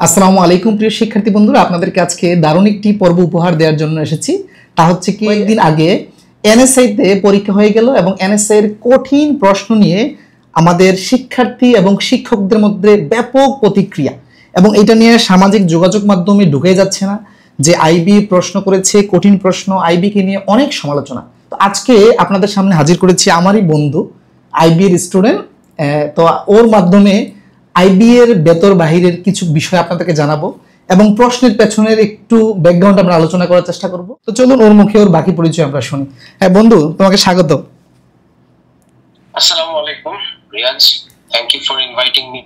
আসসালামু আলাইকুম প্রিয় শিক্ষার্থী বন্ধুরা, আপনাদেরকে আজকে দারুণ একটি পর্ব উপহার দেওয়ার জন্য এসেছি। তা হচ্ছে কি, কয়েকদিন আগে এনএসআই-তে পরীক্ষা হয়ে গেল এবং এনএসআই এর কঠিন প্রশ্ন নিয়ে আমাদের শিক্ষার্থী এবং শিক্ষকদের মধ্যে ব্যাপক প্রতিক্রিয়া, এবং এটা নিয়ে সামাজিক যোগাযোগ মাধ্যমে ঢুকে যাচ্ছে না যে আইবি প্রশ্ন করেছে, কঠিন প্রশ্ন, আইবিকে নিয়ে অনেক সমালোচনা। তো আজকে আপনাদের সামনে হাজির করেছি আমারই বন্ধু, আইবি এর স্টুডেন্ট। তো ওর মাধ্যমে আইবি এর ভেতর বাহিরের কিছু বিষয় আপনাদেরকে জানাবো এবং প্রশ্নের পেছনের একটু ব্যাকগ্রাউন্ড আমরা আলোচনা করার চেষ্টা করব। তো চলুন ওর মুখে ওর বাকি পরিচয় আমরা শুনি। হ্যাঁ বন্ধু, তোমাকে স্বাগত। আসসালামু আলাইকুম Riaz, thank you for inviting me.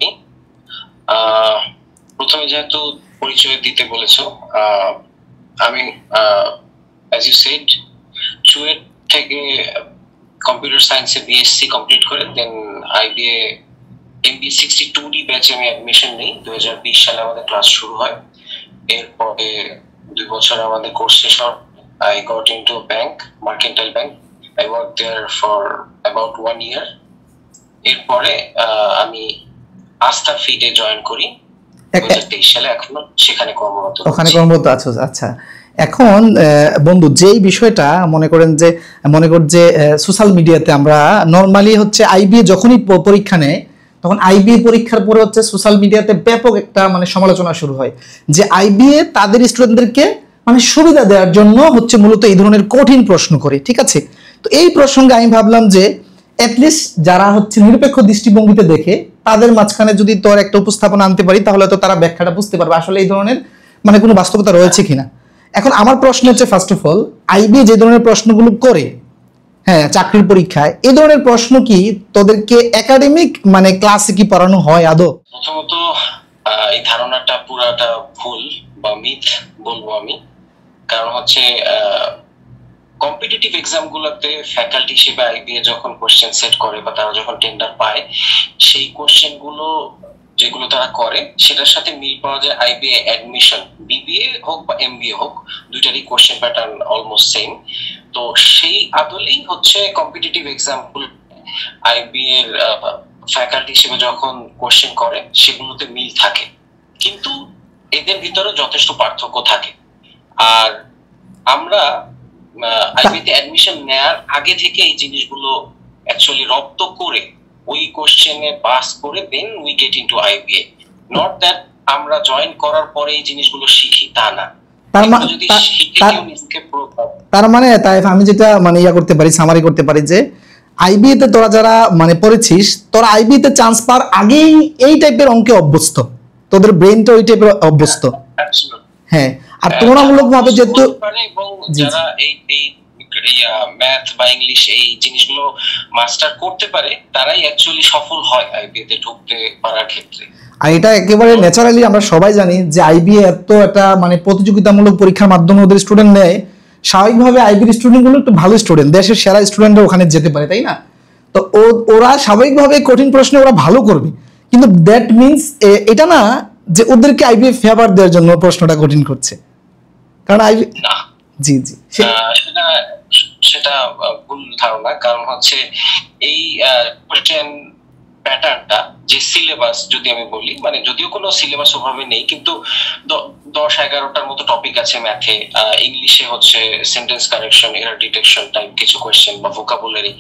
প্রথমে যেহেতু পরিচয় দিতে বলেছো, আমি অ্যাজ ইউ সেড চুয়েট থেকে কম্পিউটার সায়েন্সে বিএসসি কমপ্লিট করে দেন আইবিএ MBA 62D ব্যাচে আমি অ্যাডমিশন নেই। 2020 সালে আমাদের ক্লাস শুরু হয়। এরপরে 2 বছর আমাদের কোর্স শেষ হয়। I got into a bank, Mercantile Bank. I worked there for about 1 year. এরপরে আমি আস্থা ফিডে জয়েন করি 2023 সালে। এখন সেখানে কর্মরত আছো। আচ্ছা, এখন বন্ধু যেই বিষয়টা মনে করেন যে সোশ্যাল মিডিয়াতে আমরা নরমালি হচ্ছে আইবি যখনই পরীক্ষা নেয় তখন আইবি পরীক্ষার পরে হচ্ছে সোশ্যাল মিডিয়াতে ব্যাপক একটা সমালোচনা শুরু হয় যে আইবিএ তাদের স্টুডেন্টদেরকে সুবিধা দেওয়ার জন্য হচ্ছে মূলত এই ধরনের কঠিন প্রশ্ন করে। ঠিক আছে, তো এই প্রসঙ্গে আমি ভাবলাম যে অ্যাটলিস্ট যারা হচ্ছে নিরপেক্ষ দৃষ্টিভঙ্গিতে দেখে তাদের মাঝখানে যদি তোর একটা উপস্থাপনা আনতে পারি তাহলে তো তারা ব্যাখ্যাটা বুঝতে পারবে আসলে এই ধরনের কোনো বাস্তবতা রয়েছে কিনা। এখন আমার প্রশ্ন হচ্ছে, ফার্স্ট অফ অল, আইবি যে ধরনের প্রশ্নগুলো করে হ্যাঁ চাকরির পরীক্ষায়, এই ধরনের প্রশ্ন কি তোদেরকে একাডেমিক ক্লাসে কি পড়ানো হয় আদৌ? প্রথমত এই ধারণাটা পুরাটা ভুল বা মিথ বলবো আমি। কারণ হচ্ছে কম্পিটিটিভ এক্সাম গুলোতে ফ্যাকাল্টি হিসেবে আইবিএ যখন কোশ্চেন সেট করে বা তারা যখন টেন্ডার পায়, সেই কোশ্চেন গুলো যেগুলো তারা করে সেটার সাথে মিল পাওয়া যায় আইবিএ অ্যাডমিশন, বিবিএ হোক বা এমবিএ হোক, দুইটারই কোশ্চেন প্যাটার্ন অলমোস্ট সেম। তো সেই আদলেই হচ্ছে কম্পিটিটিভ এক্সাম্পল আইবিএ এর ফ্যাকাল্টি হিসেবে যখন কোশ্চেন করে সেগুলোতে মিল থাকে, কিন্তু এদের ভিতরে যথেষ্ট পার্থক্য থাকে। আর আমরা আইবিএতে অ্যাডমিশন নেয়ার আগে থেকে এই জিনিসগুলো অ্যাকচুয়ালি রপ্ত করে ওই কোশ্চেনে পাস করে then we get into IBA. Not that আমরা জয়েন করার পরে এই জিনিসগুলো শিখি, তা না। তার মানে তাই আমি যেটা করতে পারি, সামারি করতে পারি যে আইবিএ তে তোরা যারা পড়েছিস, তোরা আইবিএ তে চান্স পাওয়ার আগেই এই টাইপের অঙ্কে অভ্যস্ত, তোদের ব্রেনটা ওই টাইপের অভ্যস্ত। হ্যাঁ, আর তুলনামূলকভাবে যেহেতু যারা এই ম্যাথ বা ইংলিশ এই জিনিসগুলো মাস্টার করতে পারে তারাই অ্যাকচুয়ালি সফল হয় আইবিএ তে ঢুকতে পারার ক্ষেত্রে। আর এটা একেবারে ন্যাচারালি আমরা সবাই জানি যে আইবিএ এত একটা প্রতিযোগিতামূলক পরীক্ষার মাধ্যমে ওদের স্টুডেন্ট নেয়, স্বাভাবিকভাবে আইবির স্টুডেন্টগুলো একটু ভালো স্টুডেন্ট, দেশের সেরা স্টুডেন্টরা ওখানে যেতে পারে, তাই না? তো ওরা স্বাভাবিকভাবে কঠিন প্রশ্নে ওরা ভালো করবে, কিন্তু দ্যাট মিনস এটা না যে ওদেরকে আইবিএ ফেভার দেওয়ার জন্য প্রশ্নটা কঠিন করছে, কারণ আইবি না। জি জি, সেটা ভুল ধারণা। কারণ হচ্ছে এই কোশ্চেন প্যাটার্নটা যে সিলেবাস, যদি আমি বলি, যদিও কোনো সিলেবাস ওভাবে নেই, কিন্তু 10-11টার মতো টপিক আছে ম্যাথে। ইংলিশে হচ্ছে sentence correction, error detection type কিছু কোশ্চেন বা vocabulary.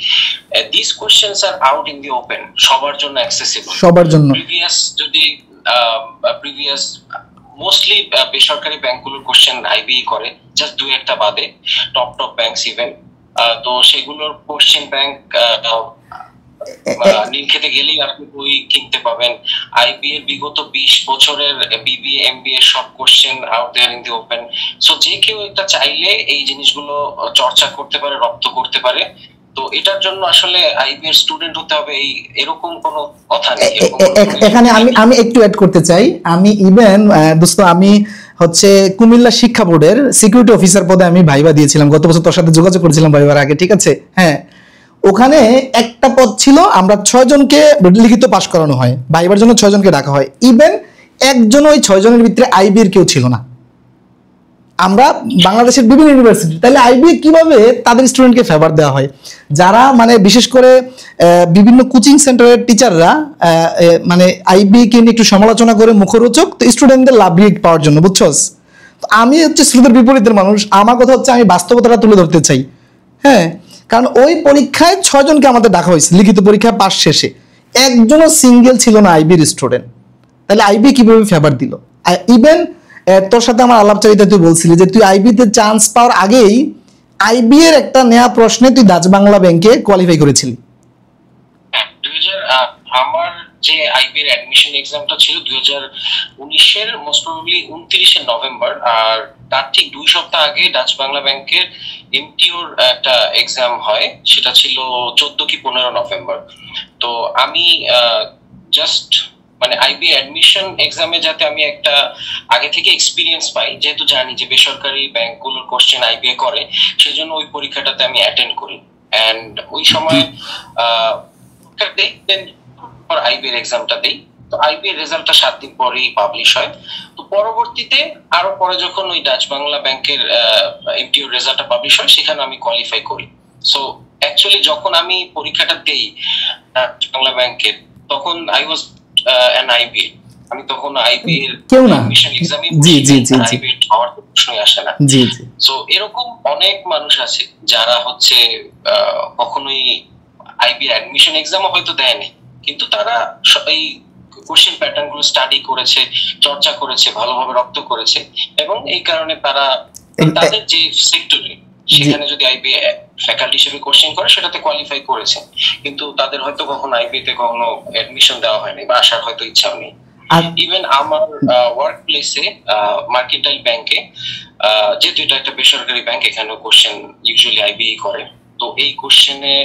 This questions are out in the open, সবার জন্য অ্যাক্সেসিবল, সবার জন্য। প্রিভিয়াস মোস্টলি বেসরকারি ব্যাংকগুলোর কোশ্চেন আইবিই করে, জাস্ট 2-1টা বাদে, টপ ব্যাংকস ইভেন। তো সেগুলোর কোশ্চেন ব্যাংক নীলক্ষেতে গেলেই আপনি বই কিনতে পাবেন। আইবি এর বিগত 20 বছরের বিবিএ এমবিএ সব question out there in the open. So যে কেউ একটা চাইলে এই জিনিসগুলো চর্চা করতে পারে, রপ্ত করতে পারে। তো এটার জন্য আসলে আইবি এর স্টুডেন্ট হতে হবে এরকম কোনো কথা নেই। এখানে আমি একটু অ্যাড করতে চাই। আমি ইভেন দোস্ত, আমি হচ্ছে কুমিল্লা শিক্ষা বোর্ডের সিকিউরিটি অফিসার পদে আমি ভাইবা দিয়েছিলাম গত বছর, তোর সাথে যোগাযোগ করেছিলাম ভাইবার আগে। ঠিক আছে, হ্যাঁ, ওখানে একটা পদ ছিল, আমরা 6 জনকে লিখিত পাশ করানো হয়, ভাইবার জন্য 6 জনকে ডাকা হয়। ইভেন একজন ওই 6 জনের ভিতরে আইবির কেউ ছিল না। আমরা বাংলাদেশের বিভিন্ন ইউনিভার্সিটি, তাহলে আইবিএ কিভাবে তাদের স্টুডেন্টকে ফেভার দেওয়া হয়? যারা মানে বিশেষ করে বিভিন্ন কোচিং সেন্টারের টিচাররা মানে আইবিএ কে নিয়ে একটু সমালোচনা করে মুখরোচক, তো স্টুডেন্টদের লাভ রেট পাওয়ার জন্য, বুঝছস? আমি হচ্ছে স্রোতের বিপরীতের মানুষ। আমার কথা হচ্ছে আমি বাস্তবতাটা তুলে ধরতে চাই। হ্যাঁ, কারণ ওই পরীক্ষায় 6 জনকে আমাদের ডাকা হয়েছে লিখিত পরীক্ষায় পাস শেষে, একজনও সিঙ্গেল ছিল না আইবির স্টুডেন্ট। তাহলে আইবি কিভাবে ফেভার দিল? ইভেন তোর সাথে আমার আলাপচারিতা তুই বলছিলি যে তুই আইবিতে চান্স পাওয়ার আগেই আইবি এর একটা নেয়া প্রশ্নে তুই ডাচ বাংলা ব্যাংকে কোয়ালিফাই করেছিলি। আমার যে আইবির অ্যাডমিশন এক্সামটা ছিল 2019-এর মোস্ট প্রবাবলি 29 নভেম্বর, আর তার ঠিক 2 সপ্তাহ আগে ডাচ বাংলা ব্যাংকের এমটিওর একটা এক্সাম হয়, সেটা ছিল 14 কি 15 নভেম্বর। তো আমি জাস্ট মানে আইবি অ্যাডমিশন এক্সামে যাতে আমি একটা আগে থেকে এক্সপিরিয়েন্স পাই, যেহেতু জানি যে বেসরকারি ব্যাংকগুলোর কোশ্চেন আইবিএ করে, সেজন্য ওই পরীক্ষাটাতে আমি অ্যাটেন্ড করি। এন্ড ওই সময় আইবিএর এক্সামটা দেই। তো আইবিএর রেজাল্টটা 7 দিন পরেই পাবলিশ হয়। তো পরবর্তীতে আরো পরে যখন ওই ডাচ বাংলা ব্যাংকের এমটিও রেজাল্টটা পাবলিশ হয়, সেখানে আমি কোয়ালিফাই করি। সো অ্যাকচুয়ালি যখন আমি পরীক্ষাটা দেই ডাচ বাংলা ব্যাংকের, তখন আই ওয়াজ অ্যান আইবি। আমি তখন আইবি এর অ্যাডমিশন এক্সামে আইবি হওয়ার প্রশ্নই আসে না। সো এরকম অনেক মানুষ আছে যারা হচ্ছে কখনোই আইবি অ্যাডমিশন এক্সামও হয়তো দেয়নি, কিন্তু তারা এই কোশ্চেন প্যাটার্ন গুলো স্টাডি করেছে, চর্চা করেছে, ভালোভাবে রপ্ত করেছে, এবং এই কারণে তারা তাদের যে সেক্টরে সেখানে যদি আইবি ফ্যাকাল্টি হিসেবে কোশ্চেন করে সেটাতে কোয়ালিফাই করেছে, কিন্তু তাদের হয়তো কখনো আইবি তে কখনো অ্যাডমিশন দেওয়া হয়নি বা আসার হয়তো ইচ্ছাও নেই। ইভেন আমার ওয়ার্ক প্লেসে মার্কেন্টাইল ব্যাংকে, যেহেতু এটা একটা বেসরকারি ব্যাংক, এখানে কোশ্চেন ইউজুয়ালি আইবি করে। তো এই কোশ্চেনে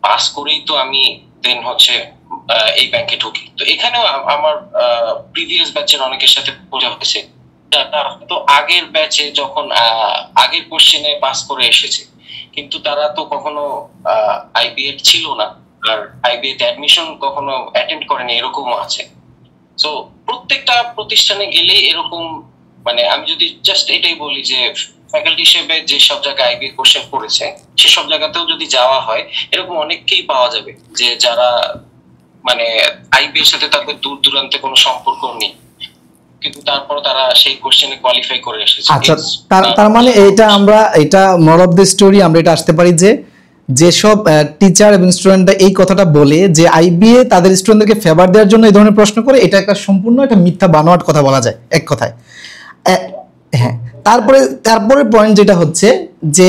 পাস করেই তো আমি দেন হচ্ছে এই ব্যাংকে ঢুকি। তো এখানেও আমার প্রিভিয়াস ব্যাচের অনেকের সাথে বোঝা হয়েছে, তো আগের ব্যাচে যখন আগের কোশ্চেনে পাস করে এসেছে, কিন্তু তারা তো কখনো আইবিএ ছিল না, আর আইবিএ তে অ্যাডমিশন কখনো অ্যাটেন্ড করেনি, এরকমও আছে। সো প্রত্যেকটা প্রতিষ্ঠানে গেলে এরকম, মানে আমি যদি জাস্ট এটাই বলি যে ফ্যাকাল্টি হিসেবে যে সব জায়গায় আইবি কোশ্চেন করেছে, সেসব জায়গাতেও যদি যাওয়া হয়, এরকম অনেককেই পাওয়া যাবে যে যারা মানে আইবি এর সাথে তাদের দূর দূরান্তে কোনো সম্পর্ক নেই, কিন্তু তারপর তারা সেই কোশ্চেনে কোয়ালিফাই করে এসেছে। আচ্ছা, তার মানে এটা মোরাল অফ দ্য স্টোরি আমরা এটা আসতে পারি যে যেসব টিচার এবং স্টুডেন্টরা এই কথাটা বলে যে আইবিএ তাদের স্টুডেন্টদেরকে ফেভার দেওয়ার জন্য এই ধরনের প্রশ্ন করে, এটা একটা সম্পূর্ণ একটা মিথ্যা বানোয়াট কথা বলা যায় এক কথায়। হ্যাঁ, তারপরে পয়েন্ট যেটা হচ্ছে যে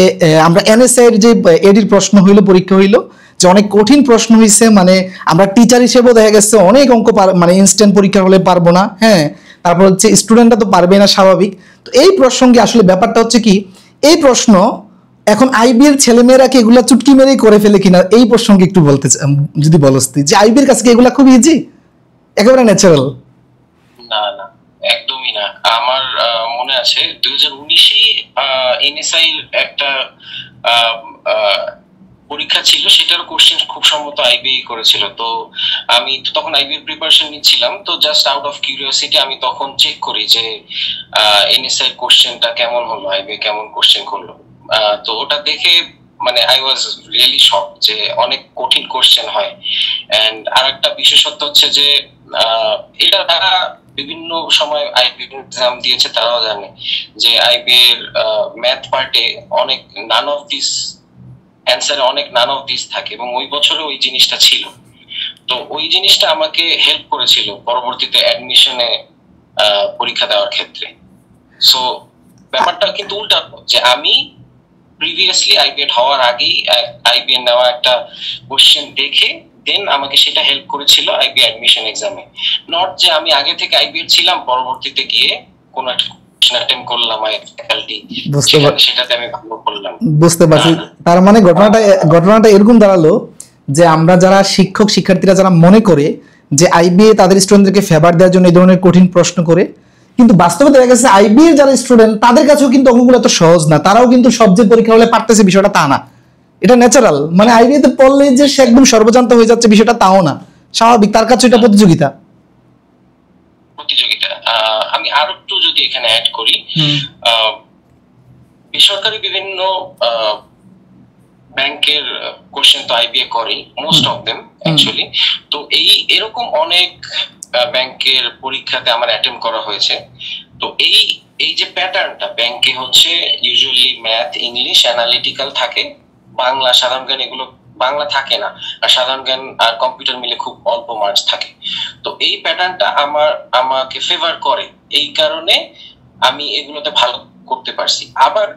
আমরা এনএসআই এর যে এডির প্রশ্ন হইলো, পরীক্ষা হইলো, যে অনেক কঠিন প্রশ্ন হয়েছে, মানে আমরা টিচার হিসেবেও দেখা গেছে অনেক অঙ্ক মানে ইনস্ট্যান্ট পরীক্ষা হলে পারবো না। হ্যাঁ, তারপর হচ্ছে স্টুডেন্টরা তো পারবে না, স্বাভাবিক। তো এই প্রসঙ্গে আসলে ব্যাপারটা হচ্ছে কি, এই প্রশ্ন এখন আইবি এর ছেলেমেয়েরা কি এগুলা চুটকি মেরেই করে ফেলে কিনা, এই প্রসঙ্গে একটু বলতে যদি বলস তুই, যে আইবি এর কাছে কি এগুলা খুব ইজি, একেবারে ন্যাচারাল? না না, একদমই না। আমার মনে আছে 2019-এ এনএসআই একটা পরীক্ষা ছিল, সেটার কোশ্চেন খুব সম্ভবত আইবি করেছিল। তো আমি তো তখন আইবি এর প্রিপারেশন নিচ্ছিলাম, তো জাস্ট আউট অফ কিউরিওসিটি আমি তখন চেক করি যে এনএসআই কোশ্চেনটা কেমন হলো, আইবি কেমন কোশ্চেন করলো। তো ওটা দেখে মানে আই ওয়াজ রিয়েলি শক যে অনেক কঠিন কোশ্চেন হয়। এন্ড আরেকটা বিশেষত্ব হচ্ছে যে এটা তারা বিভিন্ন সময় আইবি এক্সাম দিয়েছে, তারাও জানে যে আইবি এর ম্যাথ পার্টে অনেক নান অফ দিস অ্যান্সারে অনেক নান অফ দিস থাকে, এবং ওই বছরে ওই জিনিসটা ছিল। তো ওই জিনিসটা আমাকে হেল্প করেছিল পরবর্তীতে অ্যাডমিশনে পরীক্ষা দেওয়ার ক্ষেত্রে। সো ব্যাপারটা কিন্তু উল্টা, যে আমি প্রিভিয়াসলি আইবিএড হওয়ার আগেই আইবিএড নেওয়া একটা কোশ্চেন দেখে দেন আমাকে সেটা হেল্প করেছিল আইবি অ্যাডমিশন এক্সামে। নট যে আমি আগে থেকে আইবিএড ছিলাম, পরবর্তীতে গিয়ে কোন একটা কোশ্চেন অ্যাটেম্প করলাম ফ্যাকাল্টি, সেটাতে আমি ভালো করলাম। বুঝতে পারছি। তার মানে ঘটনাটা এরকম দাঁড়ালো যে আমরা যারা শিক্ষক শিক্ষার্থীরা যারা মনে করে যে আইবিএ তাদের স্টুডেন্টদেরকে ফেভার দেওয়ার জন্য এই ধরনের কঠিন প্রশ্ন করে, কিন্তু বাস্তবে দেখা গেছে আইবি এর যারা স্টুডেন্ট তাদের কাছেও কিন্তু অঙ্কগুলো এত সহজ না, তারাও কিন্তু সবচেয়ে পরীক্ষা হলে পারতেছে, বিষয়টা তা না। এটা ন্যাচারাল, মানে আইবি তে পড়লে যে সে একদম সর্বজান্ত হয়ে যাচ্ছে বিষয়টা তাও না, স্বাভাবিক, তার কাছে এটা প্রতিযোগিতা। আমি আমি আরো একটু যদি এখানে অ্যাড করি, বেসরকারি বিভিন্ন ব্যাংকের কোশ্চেন তো আইবিএ করে, মোস্ট অফ দেম অ্যাকচুয়ালি। তো এরকম অনেক ব্যাংকের পরীক্ষাতে আমার অ্যাটেম্প করা হয়েছে। তো এই যে প্যাটার্নটা, ব্যাংকে হচ্ছে ইউজুয়ালি ম্যাথ, ইংলিশ, অ্যানালিটিক্যাল থাকে, বাংলা, সাধারণ জ্ঞান এগুলো বাংলা থাকে না, আর সাধারণ জ্ঞান আর কম্পিউটার মিলে খুব অল্প মার্কস থাকে। তো এই প্যাটার্নটা আমাকে ফেভার করে, এই কারণে আমি এগুলোতে ভালো করতে পারছি। আবার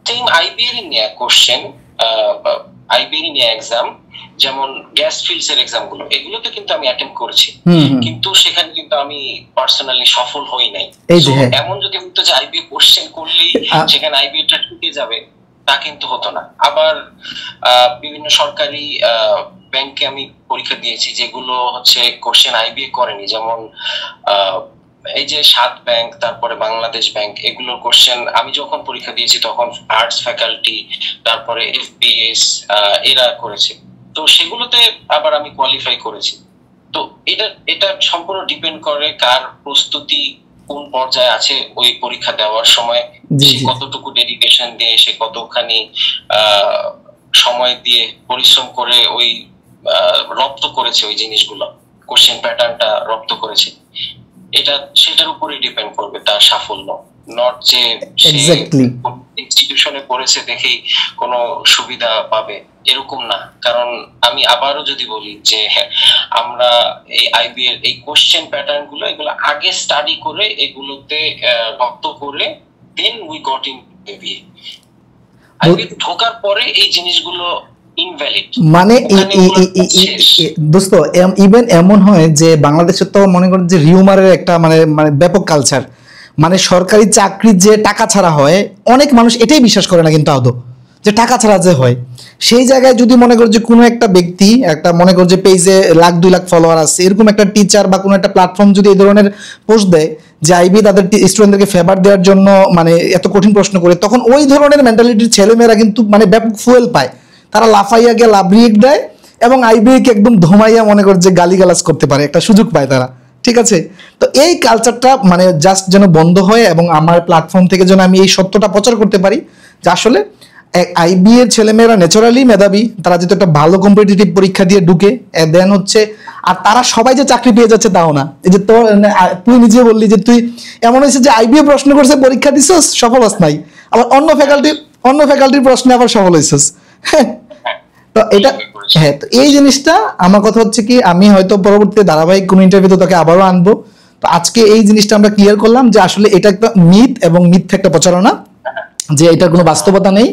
সেম আইবিএর নিয়ে কোশ্চেন, আইবিএর নিয়ে এক্সাম, যেমন গ্যাস ফিল্ডস এর এক্সাম গুলো, এগুলোতে কিন্তু আমি অ্যাটেম্প করেছি, কিন্তু সেখানে কিন্তু আমি পার্সোনালি সফল হই নাই। এমন যদি হতো যে আইবিএ কোশ্চেন করলেই সেখানে আইবিএটা ঢুকে যাবে, তা কিন্তু হতো না। আবার বিভিন্ন সরকারি ব্যাংকে আমি পরীক্ষা দিয়েছি যেগুলো হচ্ছে কোশ্চেন আইবিএ করেনি, যেমন এই যে 7 ব্যাংক, তারপরে বাংলাদেশ ব্যাংক, এগুলোর কোশ্চেন আমি যখন পরীক্ষা দিয়েছি তখন আর্টস ফ্যাকাল্টি, তারপরে এফবিএস এরা করেছে। তো সেগুলোতে আবার আমি কোয়ালিফাই করেছি। তো এটা সম্পূর্ণ ডিপেন্ড করে কার প্রস্তুতি কোন পর্যায়ে আছে ওই পরীক্ষা দেওয়ার সময়, সে কতটুকু ডেডিকেশন দিয়ে, সে কতখানি সময় দিয়ে পরিশ্রম করে ওই রপ্ত করেছে ওই জিনিসগুলো, কোশ্চেন প্যাটার্নটা রপ্ত করেছে। এটা সেটার উপরে ডিপেন্ড করবে তার সাফল্য, নট যে ইনস্টিটিউশনে পড়েছে দেখেই কোনো সুবিধা পাবে, এরকম না। কারণ আমি আবারও যদি বলি যে আমরা এই আইবিএর এই কোশ্চেন প্যাটার্ন গুলো এগুলো আগে স্টাডি করে, এগুলোতে রপ্ত করে, then we got in IBA. IBA ঢোকার পরে এই জিনিসগুলো মানে দোস্ত ইভেন এমন হয় যে বাংলাদেশে তো মনে করেন যে রিউমারের একটা মানে ব্যাপক কালচার, মানে সরকারি চাকরি যে টাকা ছাড়া হয়, অনেক মানুষ এটাই বিশ্বাস করে না কিন্তু আদৌ যে টাকা ছাড়া যে হয়। সেই জায়গায় যদি মনে করো যে কোনো একটা ব্যক্তি একটা মনে করো যে পেজে 1-2 লাখ ফলোয়ার আছে, এরকম একটা টিচার বা কোনো একটা প্ল্যাটফর্ম যদি এই ধরনের পোস্ট দেয় যে আইবি তাদের স্টুডেন্টদেরকে ফেভার দেওয়ার জন্য মানে এত কঠিন প্রশ্ন করে, তখন ওই ধরনের মেন্টালিটির ছেলেমেয়েরা কিন্তু মানে ব্যাপক ফুয়েল পায়, তারা লাফাইয়া গিয়ে লাভ রিয়েক্ট দেয় এবং আইবিএকে একদম ধোমাইয়া মনে করে যে গালিগালাজ করতে পারে, একটা সুযোগ পায় তারা। ঠিক আছে, তো এই কালচারটা মানে জাস্ট যেন বন্ধ হয় এবং আমার প্ল্যাটফর্ম থেকে যেন আমি এই সত্যটা প্রচার করতে পারি যে আসলে আইবি এর ছেলেমেয়েরা ন্যাচারালি মেধাবী, তারা যেহেতু একটা ভালো কম্পিটিটিভ পরীক্ষা দিয়ে ঢুকে দেন হচ্ছে, আর তারা সবাই যে চাকরি পেয়ে যাচ্ছে তাও না। এই যে তুই নিজে বললি যে তুই এমন হয়েছে যে আইবিএ প্রশ্ন করছে, পরীক্ষা দিছিস, সফল হস নাই, আবার অন্য ফ্যাকাল্টির প্রশ্নে আবার সফল হয়েছিস। তো এটা হ্যাঁ, তো এই জিনিসটা আমার কথা হচ্ছে কি, আমি হয়তো পরবর্তীতে ধারাবাহিক কোন ইন্টারভিউতে তোকে আবারও আনবো। তো আজকে এই জিনিসটা আমরা ক্লিয়ার করলাম যে আসলে এটা একটা মিথ এবং মিথ্যা একটা প্রচারণা, যে এটার কোনো বাস্তবতা নেই।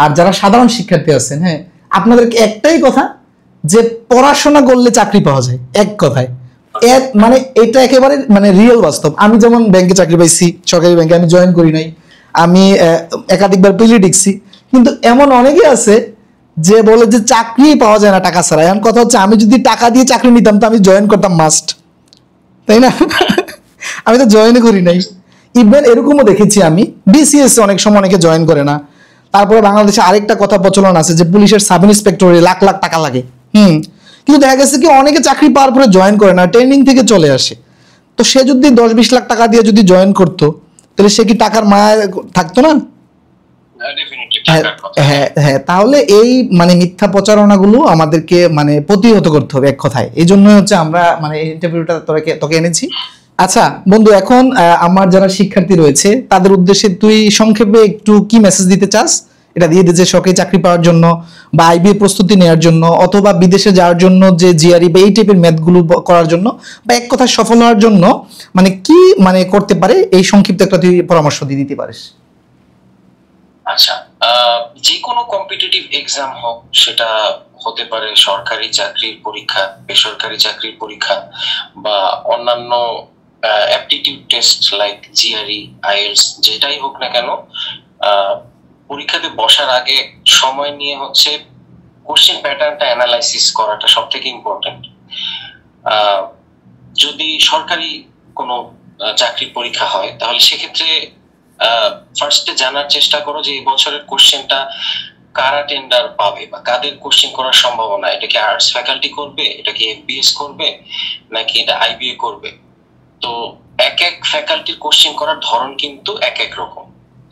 আর যারা সাধারণ শিক্ষার্থী আছেন, হ্যাঁ, আপনাদেরকে একটাই কথা, যে পড়াশোনা করলে চাকরি পাওয়া যায়, এক কথায়। মানে এটা একেবারে মানে রিয়েল বাস্তব। আমি যেমন ব্যাংকে চাকরি পাইছি, সরকারি ব্যাংকে, আমি জয়েন করি নাই, আমি একাধিকবার পিজি দিচ্ছি, কিন্তু এমন অনেকে আছে যে বলে যে চাকরি পাওয়া যায় না টাকা ছাড়া। এখন কথা হচ্ছে, আমি যদি টাকা দিয়ে চাকরি নিতাম তো আমি জয়েন করতাম মাস্ট, তাই না? আমি তো জয়েনই করি নাই। ইভেন এরকমও দেখেছি আমি, বিসিএস অনেক সময় অনেকে জয়েন করে না। তারপরে বাংলাদেশে আরেকটা কথা প্রচলন আছে যে পুলিশের সাব ইন্সপেক্টরে লাখ লাখ টাকা লাগে, কিন্তু দেখা গেছে কি অনেকে চাকরি পাওয়ার পরে জয়েন করে না, ট্রেনিং থেকে চলে আসে। তো সে যদি 10-20 লাখ টাকা দিয়ে যদি জয়েন করতো, তাহলে সে কি টাকার মায়া থাকতো না? হ্যাঁ, তাহলে এই মানে মিথ্যা প্রচারণাগুলো আমাদেরকে মানে প্রতিহত করতে হবে এক কথায়। এই জন্যই হচ্ছে আমরা মানে এই ইন্টারভিউটা তোকে এনেছি। আচ্ছা বন্ধু, এখন আমার যারা শিক্ষার্থী রয়েছে তাদের উদ্দেশ্যে তুই সংক্ষেপে একটু কি মেসেজ দিতে চাস? এটা দিয়ে দে যে সরকারি চাকরি পাওয়ার জন্য বা আইবিএ প্রস্তুতি নেওয়ার জন্য অথবা বিদেশে যাওয়ার জন্য যে জিআরই বা এই টাইপের ম্যাথগুলো করার জন্য বা এক কথায় সফল হওয়ার জন্য মানে কি মানে করতে পারে, এই সংক্ষিপ্ত একটা তুই পরামর্শ দিয়ে দিতে পারিস। আচ্ছা, যে কোনো কম্পিটিটিভ এক্সাম হোক, সেটা হতে পারে সরকারি চাকরির পরীক্ষা, বেসরকারি চাকরির পরীক্ষা, বা অন্যান্য aptitude test like GRE, IELTS, যেটাই হোক না কেন, পরীক্ষাতে বসার আগে সময় নিয়ে হচ্ছে কোশ্চেন প্যাটার্নটা অ্যানালাইসিস করাটা সবথেকে ইম্পর্টেন্ট। যদি সরকারি কোনো চাকরির পরীক্ষা হয় তাহলে সেক্ষেত্রে ফার্স্টে জানার চেষ্টা করো যে এই বছরের কোশ্চেনটা কারা টেন্ডার পাবে বা কাদের কোশ্চেন করার সম্ভাবনা। এটা কি আর্টস ফ্যাকাল্টি করবে, এটা কি এফবিএস করবে, নাকি এটা আইবিএ করবে? তো এক এক ফ্যাকাল্টির কোশ্চেন করার ধরন কিন্তু এক এক রকম।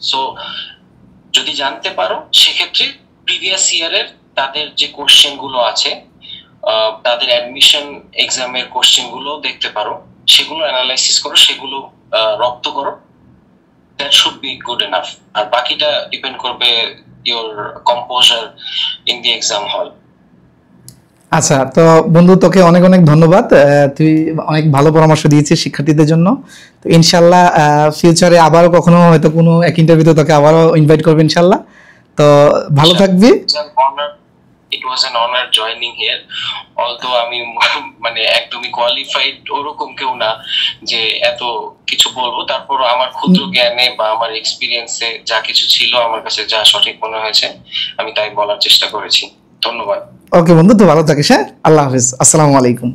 সো যদি জানতে পারো সেক্ষেত্রে প্রিভিয়াস ইয়ারের তাদের যে কোশ্চেন গুলো আছে, তাদের অ্যাডমিশন এক্সামের কোশ্চেন গুলো দেখতে পারো, সেগুলো অ্যানালাইসিস করো, সেগুলো রপ্ত করো, that should be good enough. আর বাকিটা ডিপেন্ড করবে your composer in the exam hall. আচ্ছা, তো বন্ধু তোকে অনেক অনেক ধন্যবাদ, তুই অনেক ভালো পরামর্শ দিয়েছিস শিক্ষার্থীদের জন্য। তো ইনশাল্লাহ ফিউচারে আবারও কখনো হয়তো কোনো এক ইন্টারভিউতে তোকে আবারও ইনভাইট করবে ইনশাল্লাহ। তো ভালো থাকবি। It was an honor joining here, although আমি মানে একদমই কোয়ালিফাইড ওরকম কেউ না যে এত কিছু বলবো, তারপর আমার ক্ষুদ্র জ্ঞানে বা আমার এক্সপিরিয়েন্সে যা কিছু ছিল আমার কাছে যা সঠিক মনে হয়েছে আমি তাই বলার চেষ্টা করেছি। ধন্যবাদ। ওকে বন্ধু, তো ভালো থাকিস। হ্যাঁ, আল্লাহ হাফিজ, আসসালামু আলাইকুম।